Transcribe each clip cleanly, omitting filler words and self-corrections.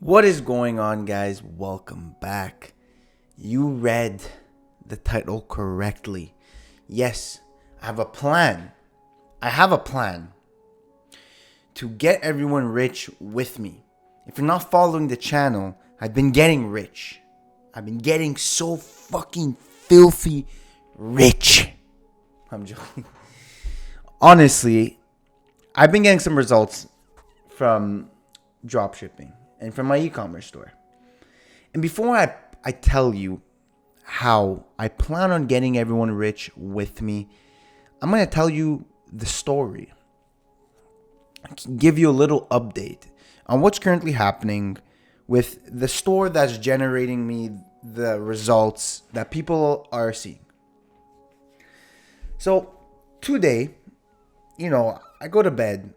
What is going on, guys? Welcome back. You read the title correctly. Yes, I have a plan. To get everyone rich with me. If you're not following the channel, I've been getting rich. I've been getting so fucking filthy rich. I'm joking. Honestly, I've been getting some results from dropshipping and from my e-commerce store. And before I tell you how I plan on getting everyone rich with me, I'm going to tell you the story. I can give you a little update on what's currently happening with the store that's generating me the results that people are seeing. So today, I go to bed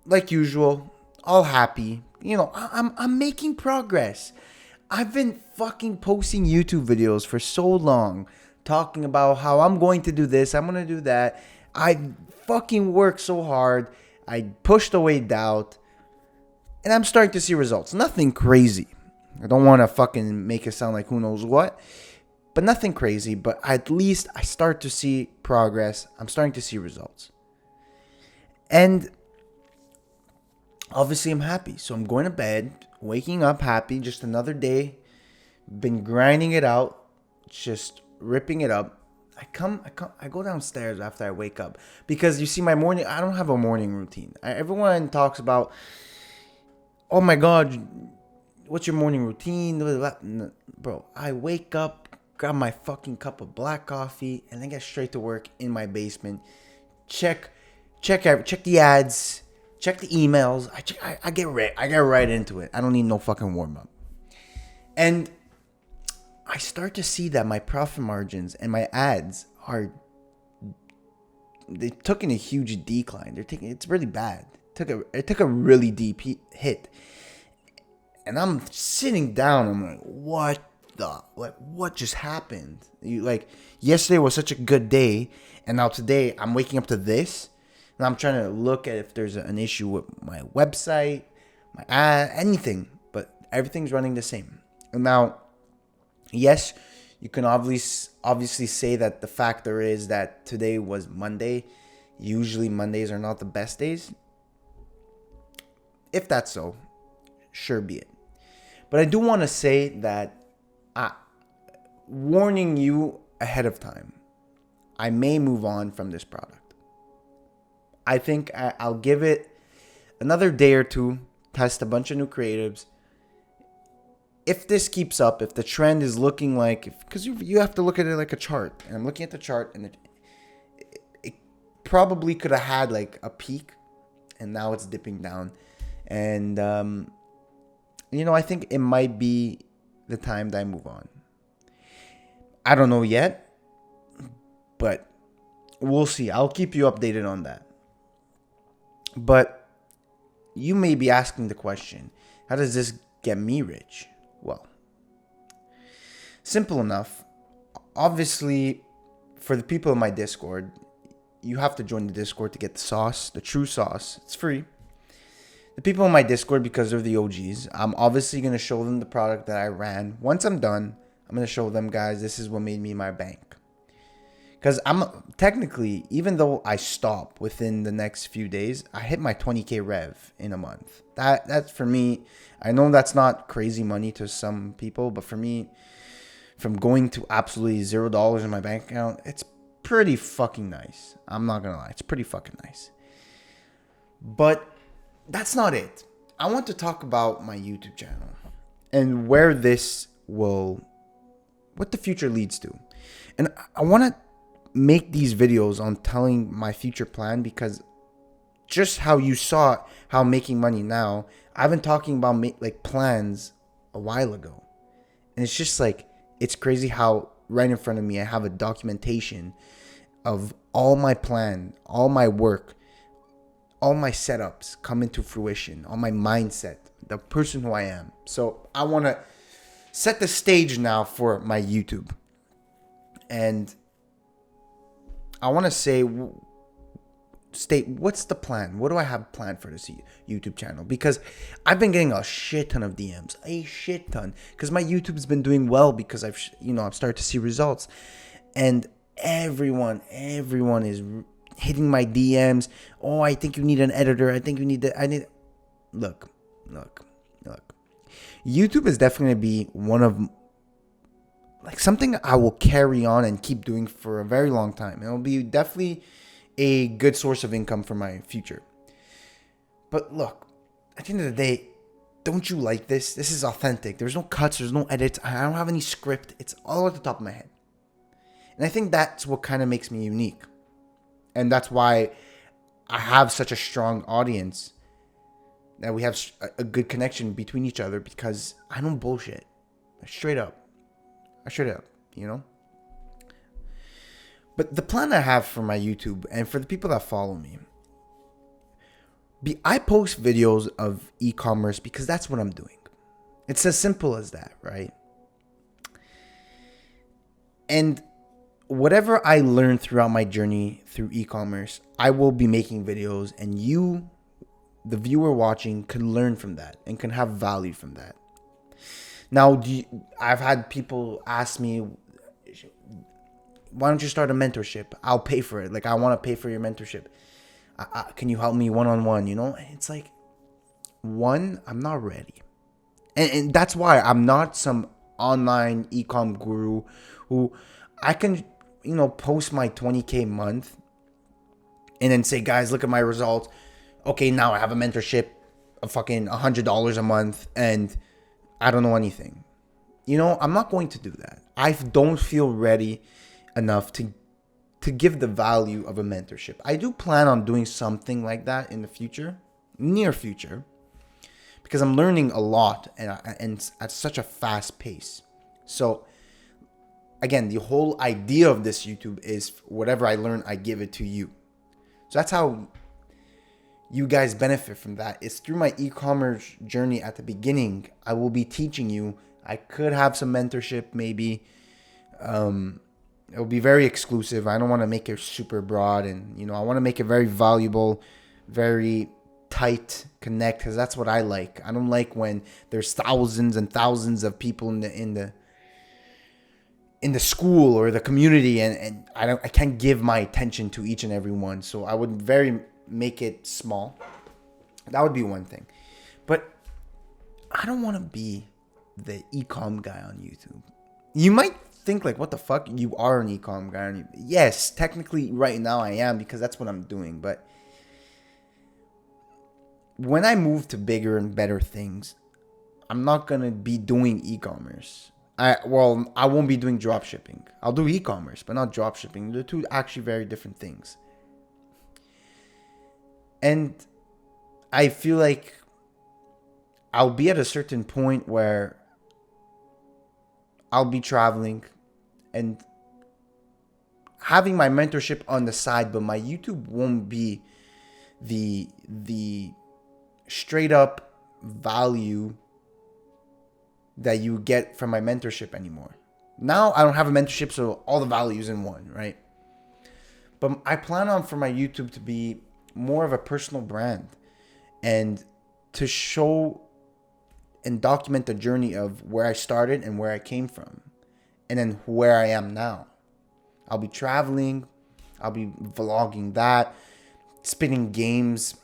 like usual, all happy. I'm making progress. I've been fucking posting YouTube videos for so long, talking about how I'm going to do this, I'm going to do that. I fucking worked so hard. I pushed away doubt. And I'm starting to see results. Nothing crazy. I don't want to fucking make it sound like who knows what. But nothing crazy. But at least I start to see progress. I'm starting to see results. And obviously I'm happy. So I'm going to bed, waking up happy. Just another day. Been grinding it out. Just ripping it up. I go downstairs after I wake up. Because you see I don't have a morning routine. Everyone talks about, oh my God, what's your morning routine? Bro, I wake up, grab my fucking cup of black coffee, and then get straight to work in my basement. Check the ads, check the emails. I get right into it. I don't need no fucking warm up. And I start to see that my profit margins and my ads they took in a huge decline. It's really bad. It took a really deep hit. And I'm sitting down. I'm like, what just happened? Yesterday was such a good day, and now today I'm waking up to this, and I'm trying to look at if there's an issue with my website, my ad, anything, but everything's running the same. And now, yes, you can obviously say that the factor is that today was Monday. Usually Mondays are not the best days. If that's so, sure be it. But I do want to say that, warning you ahead of time, I may move on from this product. I think I'll give it another day or two, test a bunch of new creatives. If this keeps up, if the trend is looking like, because you have to look at it like a chart. And I'm looking at the chart, and it probably could have had like a peak, and now it's dipping down. And, I think it might be the time that I move on. I don't know yet, but we'll see. I'll keep you updated on that. But you may be asking the question, how does this get me rich? Well, simple enough. Obviously, for the people in my Discord, you have to join the Discord to get the sauce, the true sauce. It's free. The people in my Discord, because they're the OGs, I'm obviously going to show them the product that I ran. Once I'm done, I'm going to show them, guys, this is what made me my bank. Because I'm technically, even though I stop within the next few days, I hit my 20K rev in a month. That's for me. I know that's not crazy money to some people, but for me, from going to absolutely $0 in my bank account, it's pretty fucking nice. I'm not going to lie. It's pretty fucking nice. But that's not it. I want to talk about my YouTube channel and what the future leads to. And I want to make these videos on telling my future plan, because just how you saw how I'm making money now, I've been talking about plans a while ago. And it's just it's crazy how right in front of me I have a documentation of all my plan, all my work, all my setups come into fruition, all my mindset, the person who I am. So I want to set the stage now for my YouTube. And I want to say state what's the plan. What do I have planned for this YouTube channel? Because I've been getting a shit ton of DMs, a shit ton, because my YouTube's been doing well because I've started to see results, and everyone is hitting my DMs. Oh, I think you need an editor. I think you need that. Look. YouTube is definitely going to be one of something I will carry on and keep doing for a very long time. It'll be definitely a good source of income for my future. But look, at the end of the day, don't you like this? This is authentic. There's no cuts. There's no edits. I don't have any script. It's all at the top of my head. And I think that's what kind of makes me unique. And that's why I have such a strong audience, that we have a good connection between each other, because I don't bullshit. Straight up. But the plan I have for my YouTube and for the people that follow me, I post videos of e-commerce because that's what I'm doing. It's as simple as that, right? And whatever I learned throughout my journey through e-commerce, I will be making videos, and you, the viewer watching, can learn from that and can have value from that. Now, I've had people ask me, why don't you start a mentorship? I'll pay for it. I want to pay for your mentorship. Can you help me one-on-one? It's like, one, I'm not ready. And that's why I'm not some online ecom guru who I can, post my 20K month and then say, guys, look at my results. Okay, now I have a mentorship of fucking $100 a month and I don't know anything. I'm not going to do that. I don't feel ready enough to give the value of a mentorship. I do plan on doing something like that in the future, near future, because I'm learning a lot and at such a fast pace. So again, the whole idea of this YouTube is whatever I learn, I give it to you. So that's how you guys benefit from that. It's through my e-commerce journey at the beginning. I will be teaching you. I could have some mentorship maybe. It will be very exclusive. I don't want to make it super broad, and I want to make it very valuable, very tight connect, because that's what I like. I don't like when there's thousands and thousands of people in the school or the community, and I can't give my attention to each and every one. So I would make it small. That would be one thing. But I don't want to be the ecom guy on YouTube. You might think what the fuck? You are an ecom guy on YouTube. Yes, technically right now I am, because that's what I'm doing. But when I move to bigger and better things, I'm not going to be doing e-commerce. I won't be doing drop shipping. I'll do e-commerce, but not drop shipping. They're two actually very different things. And I feel like I'll be at a certain point where I'll be traveling and having my mentorship on the side, but my YouTube won't be the straight up value that you get from my mentorship anymore. Now I don't have a mentorship, so all the values in one, right? But I plan on for my YouTube to be more of a personal brand and to show and document the journey of where I started and where I came from and then where I am now. I'll be traveling, I'll be vlogging that, spinning games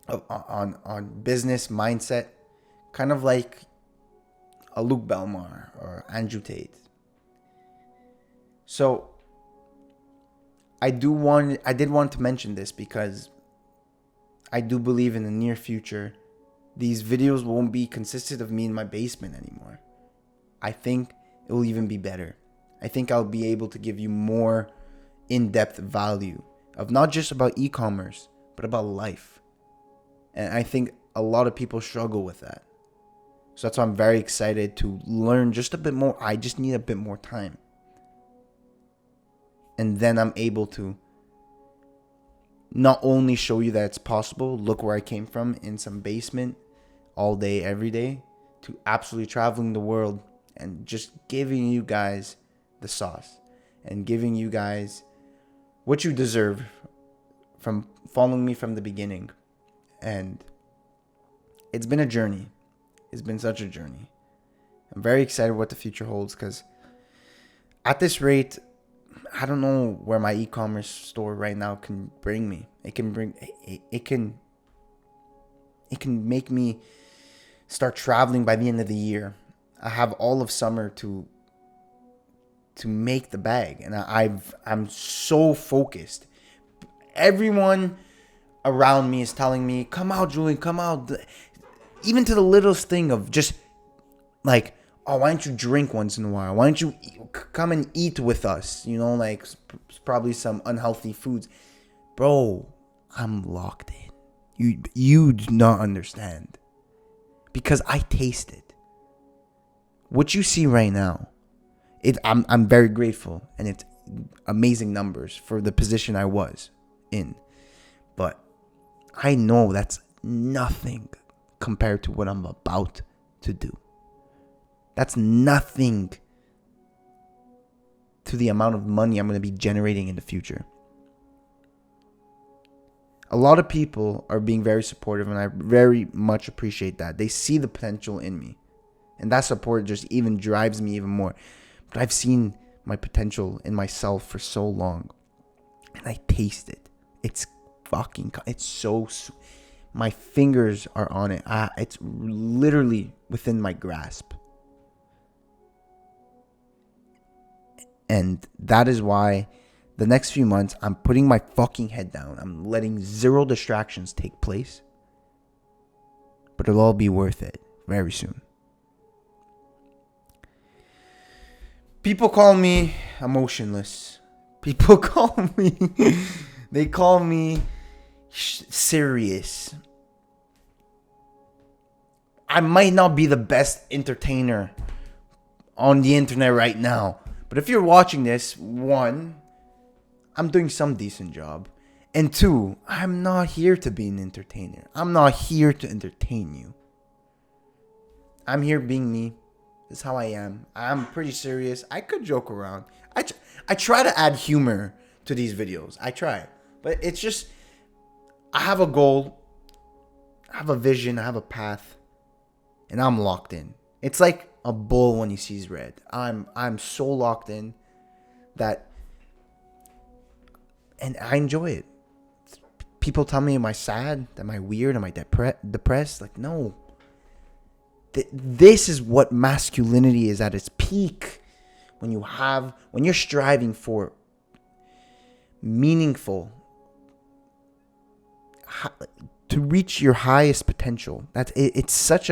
on business mindset, kind of like a Luke Belmar or Andrew Tate. So I did want to mention this because I do believe in the near future these videos won't be consistent of me in my basement anymore. I think it will even be better. I think I'll be able to give you more in-depth value of not just about e-commerce, but about life. And I think a lot of people struggle with that. So that's why I'm very excited to learn just a bit more. I just need a bit more time. And then I'm able to not only show you that it's possible, look where I came from in some basement all day, every day, to absolutely traveling the world and just giving you guys the sauce and giving you guys what you deserve from following me from the beginning. And it's been a journey. It's been such a journey. I'm very excited what the future holds, because at this rate, I don't know where my e-commerce store right now can bring me. It can make me start traveling by the end of the year. I have all of summer to make the bag, and I'm so focused. Everyone around me is telling me, "Come out, Julian, come out." Even to the littlest thing of just like, "Oh, why don't you drink once in a while? Why don't you come and eat with us?" You know, like probably some unhealthy foods. Bro, I'm locked in. You do not understand, because I taste it. What you see right now, I'm very grateful, and it's amazing numbers for the position I was in. But I know that's nothing compared to what I'm about to do. That's nothing to the amount of money I'm going to be generating in the future. A lot of people are being very supportive, and I very much appreciate that. They see the potential in me, and that support just even drives me even more. But I've seen my potential in myself for so long, and I taste it. It's so, my fingers are on it. It's literally within my grasp. And that is why the next few months, I'm putting my fucking head down. I'm letting zero distractions take place. But it'll all be worth it very soon. People call me emotionless. People call me... they call me serious. I might not be the best entertainer on the internet right now. But if you're watching this, one, I'm doing some decent job. And two, I'm not here to be an entertainer. I'm not here to entertain you. I'm here being me. This is how I am. I'm pretty serious. I could joke around. I try to add humor to these videos. I try. But it's just, I have a goal. I have a vision. I have a path. And I'm locked in. It's like a bull when he sees red. I'm so locked in that, and I enjoy it. People tell me, am I sad? Am I weird? Am I depressed? Like, no. This is what masculinity is at its peak. When you're striving for meaningful, to reach your highest potential. It's such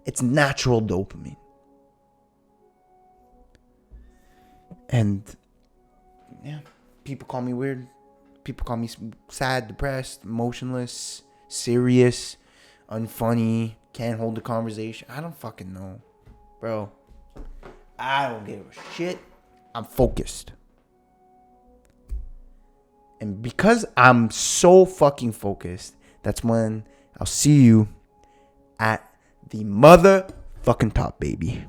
it's natural dopamine. And yeah, people call me weird. People call me sad, depressed, emotionless, serious, unfunny, can't hold a conversation. I don't fucking know, bro. I don't give a shit. I'm focused. And because I'm so fucking focused, that's when I'll see you at the motherfucking top, baby.